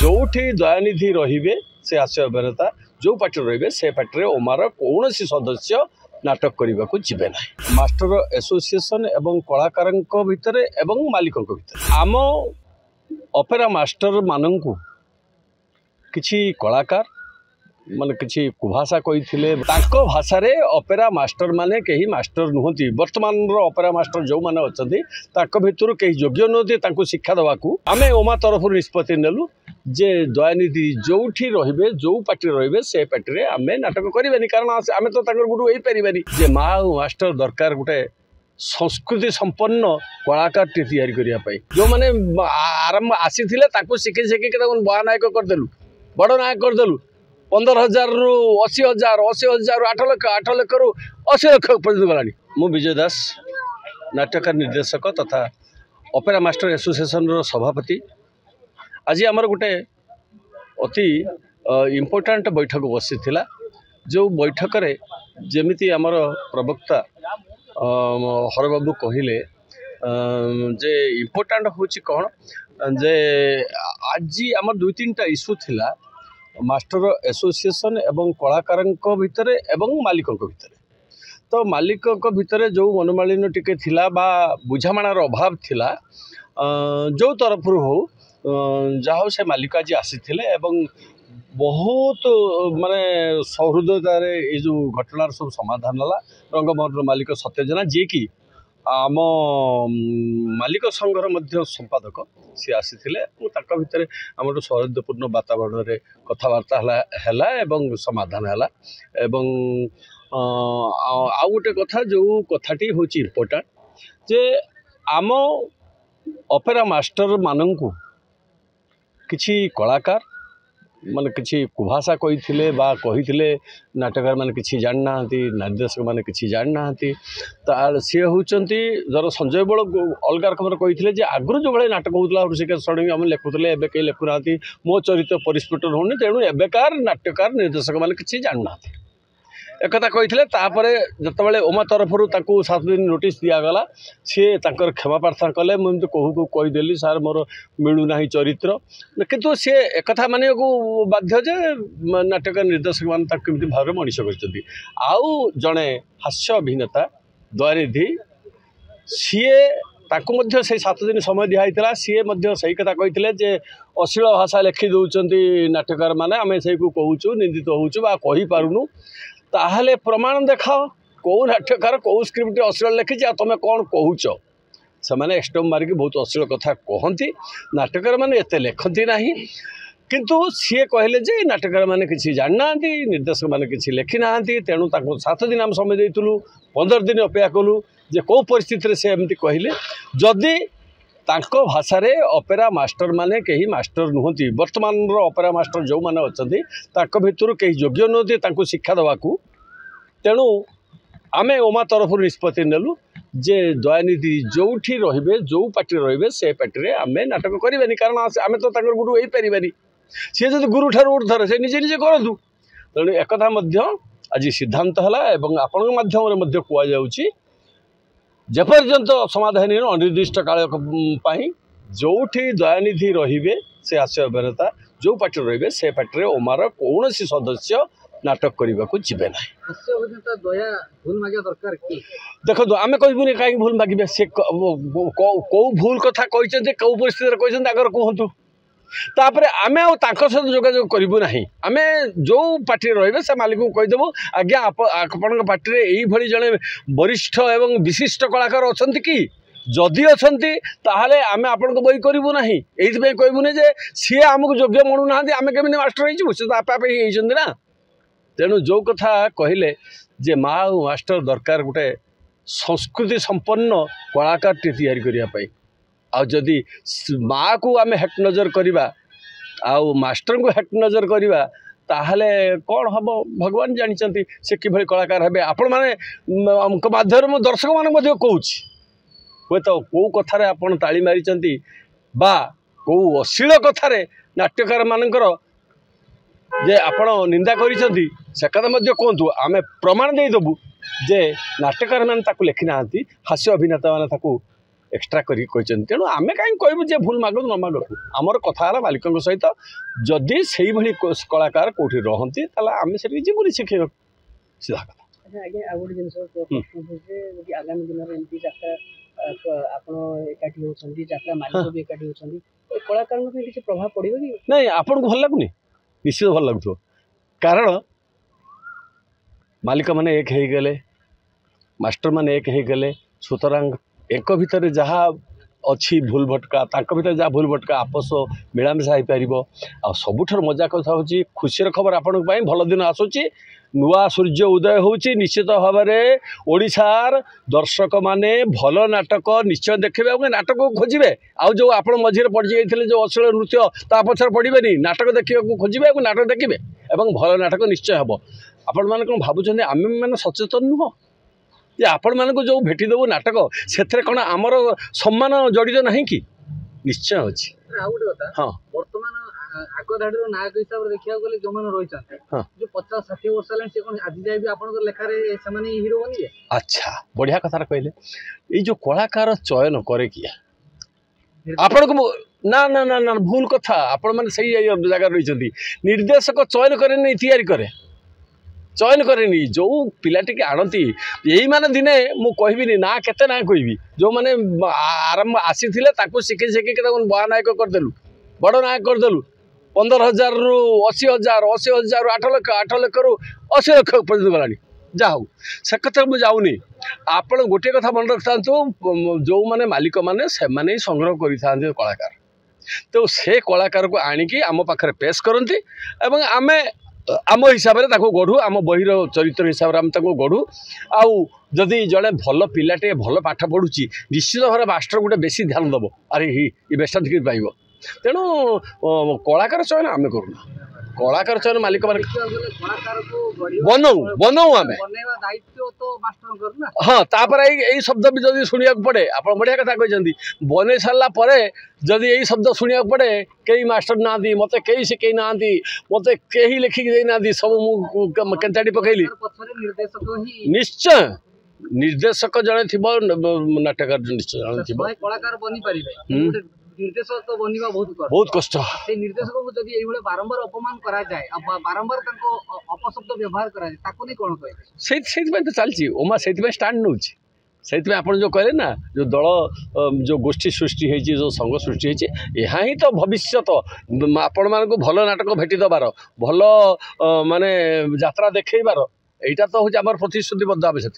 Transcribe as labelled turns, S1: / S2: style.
S1: जोठी दयानिधि रहिबे से हास्य अभिनेता जो पार्टी रहिबे से पार्टी ओमार कौन सदस्य नाटक करने को जीवे ना। मास्टर एसोसिएशन एवं कलाकार भितर एवं मालिकों भितर आम ऑपेरा मास्टर मानू किछि कलाकार माने किछि कुभाषा कही भाषा रे ऑपेरा मास्टर माने कहीं मास्टर नुहति। वर्तमान ऑपेरा मास्टर जो माने अछंती ताको भितर कहीं योग्य नुहति तांको शिक्षा देवाकू आमे ओमा तरफ निष्पत्ति नेलु जे दयानिधि जोठी रहिबे जो पार्टी रहिबे से पार्टी रे आमे नाटक करिबानी कारण आमे तो तांकर गुरु होई परिबानी। जे मास्टर दरकार गुटे संस्कृति संपन्न कलाकार टी तैयारी करिया पई जो माने आरंभ आसीथिले ताको शिखे शिखे के बड़ा नायक करदेलु बड़ नायक करदेलु 15,000 रु 80,000 80,000 8 लाख रु 80 लाख पर्यटन गलानी। मु विजय दास नाट्यकार निर्देशक तथा ऑपेरा मास्टर एसोसिएशन रो सभापति। आज आमर गोटे अति इम्पोर्टाट बैठक बसी जो बैठक रे जेमिति आमर प्रवक्ता हरबाबू कहले जे इम्पोर्टाट होची कौन जे आज आमर 2-3टा इश्यू थिला मास्टर एसोसिएशन एवं कलाकार भितर एवं मालिकों भितर। तो मालिकों भितर जो मनोमालिन्य टिके थिला बा बुझामणार अभाव थिला जो तरफ हो जहाँ से मालिक आज आसी एवं बहुत माने सहृदयतार ये जो घटनार सब समाधान है। रंगमहल मालिक सत्यजना जी की आम मालिक संघर मध्य संपादक सी आसी भितर आम सौहार्दपूर्ण वातावरण में कथबार्ता है एवं समाधान है एवं आउ गोटे कथा जो कथाटी हूँ इम्पोर्टाट जे आम ऑपेरा मास्टर मानू किछि कलाकार माने किछि कुभाषा कही नाटकार माने किछि जानना निर्देशक माने किछि जानना सी होचंती जर संजय बल अलग रकम कही आगुरी जो भाई नाटक होता ऋषिकेश षडंगी आम लिखुले एवं कहीं लिखुना मो चरित्र परिस्फुट होनी तेणु एबेकार नाट्यकार निर्देशक माने किछि जानना एक कही जिते ओमा तरफ 7 दिन नोटिस दिगला सी क्षमा प्रार्थना कले मुझे कहू कहीदेली सार मोर मिलूना चरित्र किंतु सी एक मान को बाध्य जे नाटक निर्देशक मैंने भाव में मनीष कर जड़े हास्य अभिनेता दयानिधि सीए ताकू से 7 दिन समय दिखाई सीए सही कथा कही जे अश्लील भाषा लिखि दौरान नाटकार मैंने आम से कहूँ निंदित होचु कही पारुनु ताहले प्रमाण देखाओ कौ नाट्यकार कौ स्क्रिप्ट अश्लील लिखी तुम कौन कहूच से मैंने एक्सटम मारिक बहुत अश्लील कथा कहती नाटकार मैंने एत लिखती ना किंतु सी कहले जे नाटकार मैंने किसी जानना निर्देशक मैंने किसी लिखी ना तेणु 7 दिन आम समय देलु 15 दिन अपेक्षा कलु जे कौ परिस्थिति से एमती कहले जदि तांको भाषा रे ऑपेरा मास्टर माने कहीं मास्टर नुहति। वर्तमान ऑपेरा मास्टर जो माने अछंती ताको भितर कहीं योग्य नुहति तांको शिक्षा देवाकू तेणु आमे ओमा तरफ निष्पत्ति नेलु जे दयानिधि जोठी रहिबे जो पार्टी रहिबे से पार्टी रे आमे नाटक करिबानी कारण आमे तो तांकर गुरु होई परिबानी। सी जदि गुरु ठार ऊर्ध्वर से निजे निजे करतु तेणु एकथा मध्य आज सिद्धांत है एवं आपण माध्यम कह जाउची जेपर्यंत समाधान अनिर्दिष्ट काल जोठी दयानिधि रहिबे से हास्य अभिनेता जो पार्टी रहिबे से पार्टी रे ओमार कौन सदस्य नाटक करने को जीवे ना। देखो आम कहबूनी कहीं भूल मागे से कौ भूल कथा कहते कौ परिस्थिति कहते आगर कहतु तापर आम सहित जोगाजोग करूँ ना आम जो पार्टी रही से मालिक को कहीदेव आज्ञा आपण पार्टी में जड़े वरिष्ठ एवं विशिष्ट कलाकार अच्छा कि जदि अच्छा ताहले आम आपण बही करूँ ना ये कहबूनी जे सी आमको योग्य मणुना आम केमी मास्टर हो आपे ना तेणु जो कथा कहले जे मास्टर दरकार गोटे संस्कृति संपन्न कलाकार टी तैयारी करने आदि माँ को आम हेट नजर करवा आउ मास्टर को हेट नजर करवा ताहले कौन हम भगवान जानते से किभली कलाकार हे आपण मैंने माध्यम दर्शक मान कहूँ हे तो कौ कथार आपड़ ताली मारी बा कौ अश्लील कथार नाट्यकार मानकर जे आपण निंदा करी से कथा कहतु आम प्रमाण देदेबू जे नाट्यकार मैंने लिखी ना हास्य अभिनेता मैंने एक्सट्रा करी तेणु आम कहीं कहूँ जे भूल मागु न मागु आमर कथा मालिक सहित जदि से भाई कलाकार कौटी रहती आम से जीवन शिखे सीधा कथा।
S2: आज्ञा गोटे जिन आगामी दिन में एमती यात्रा आपड़ एकाठी होती यात्रा मालिक भी एकाठी होती कलाकार किसी प्रभाव पड़ो कि
S1: नहीं आपन को भल लगुनि निश्चित भल लगुव कारण मालिक मैंने एक हो गले मास्टर मैंने एक हो गले सुतरां एक भितर जहाँ अच्छी भूल भटका भीतर जहाँ भूल भटका आपस मिलामिशा हो पार आ सबुठ मजा कथा हूँ खुशी खबर आपण भल दिन आसूची नुआ सूर्य उदय होची निश्चित भाव में ओडिशार दर्शक माने भल नाटक निश्चय देखिए नाटक को खोजे आउ जो आप मझे पड़ जाइए जो अश्लील नृत्य ता पछर पड़े नाटक देखा खोजे नाटक देखिए भल नाटक निश्चय हम आपण मैंने कौन भावुं आम मैंने सचेतन नुह जे आपण मानक जो भेटिदेबू नाटक से कौन आमर सम्मान जड़ित ना कि निश्चय अच्छी हाँ
S2: बर्तमान आग धाड़ी नायक हिसाब से देखा गले जो मैंने रही जो 50-60 वर्ष है आज जाए भी आप लेखार से हिरो बनिए।
S1: अच्छा बढ़िया कथा कहले ये जो कलाकार चयन करे किया आपण को ना ना ना ना भूल कथा आपण मैंने सही जगह रही निर्देशक चयन करे नहीं तैयारी करे चयन करे जो पिलाटी आणती यही माने दिने मु कहबी ना केते ना कहबी जो माने आरंभ आसी शिखी शिखी बड़ा नायक करदेलु बड़ नायक करदेलु 15,000 रु 80,000 80,000 8 लाख रु 80 लाख पर्यटन गलानी जा हूँ से कथा मुझे जाऊनी आप गोटे कथा मन रखता जो मैंने मालिक मैंने से ही संग्रह करते कलाकार तो से कलाकार को आणिकी आम पाखे पेश करती आम आम हिसाब से गढ़ू आम बहीर चरित्र हिसाब से आम गढ़ू आउ जदि जड़े भल पिलाटे भल पाठ पढ़ुची निश्चित भाव मास्टर गोटे बेसी ध्यान दब अरे ये बेस्ट डिग्री पाइब तेणु कलाकार चयन आम करूना कलाकार चयन मालिक मान बनाऊ बनाऊ आम हाँ तापर यही शब्द भी जब शुणा पड़े आप बढ़िया कथा कहते बन सारापर जदि यही शब्द शुणा पड़े कई मास्टर ना मत कई शिखे ना मत कहीं लिखिकी ना सब मुझे पकईली निश्चय निर्देशक जड़े थी नाटक निश्चय जड़े
S2: कलाकार बनी पारे निर्देशक तो बनवा
S1: बहुत कष्ट
S2: निर्देशक को जदि बारंबार अपमान करा जाए बारंबार अपशब्द व्यवहार करा जाए ताको नहीं कौन कहे
S1: तो चलती ओमा से स्टाण्ड नौ से आप जो कहले ना जो दल जो गोष्ठी सृष्टि होती जो संघ सृष्टि होती यहाँ ही तो भविष्य आपण मानक भल नाटक भेटी दबार भल माने यात्रा देखबार यहाँ तो हूँ आम प्रतिश्रुतिबद्ध आम से